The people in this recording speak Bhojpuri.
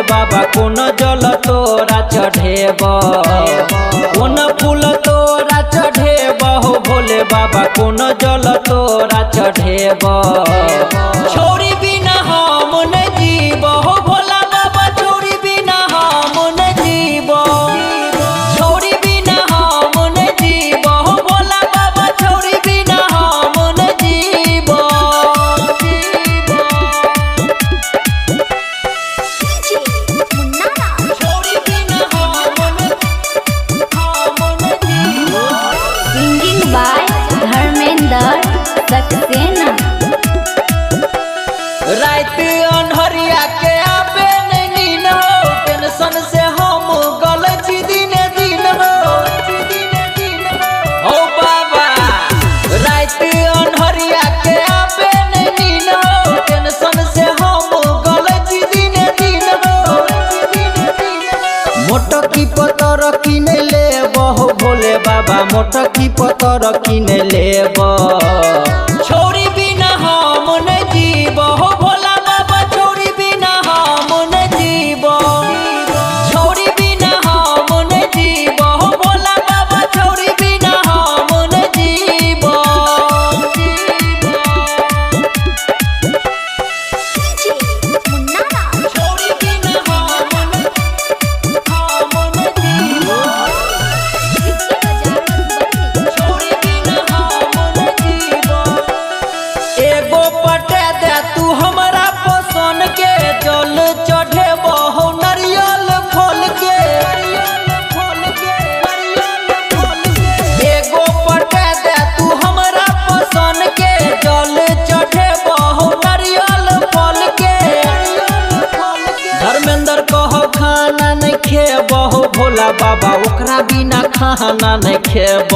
बाबा कोन जल तोरा चढ़ेब, कोन फूल तोरा चढ़ेब हो भोले बाबा कोन जल तोरा चढ़ेब। छोड़ी बिना हम न जीब हो भोला बाबा, छोड़ी बिना हम न जीब, छोड़ी बिना हम न जीब हो भोला बाबा, छोड़ी बिना हम न जीब। Singing by Dharmendra Saxena. रात अन्हरिया के आबे नहीं नींद हो, टेंशन से हम गल छी दिने दिन हो। ओ बाबा रात अन्हरिया के आबे नहीं नींद हो, टेंशन से हम गल छी दिने दिन हो। मोटकी पतर किने लेब हो भोले बाबा, मोटकी पतर किने लेब। छोड़ी बिना हम न जीब हो भोला बाबा, छोड़ी बिना हम न जीब, छोड़ी बिना हम न जीब हो भोला बाबा, छोड़ी बिना हम न जीब। छोड़ी बिना हम न जीब, छोड़ी बिना हम न जीब। एगो पटे दे तू हमरा पसंद के, जल चढ़ेब हो नारियल फल के। एगो पटे दे तू हमरा पसंद के, जल चढ़ेब हो नारियल फल के। धर्मेंद्र कहो खाना नहीं खेब हो भोला बाबा, ओकरा बिना खाना नहीं खेब।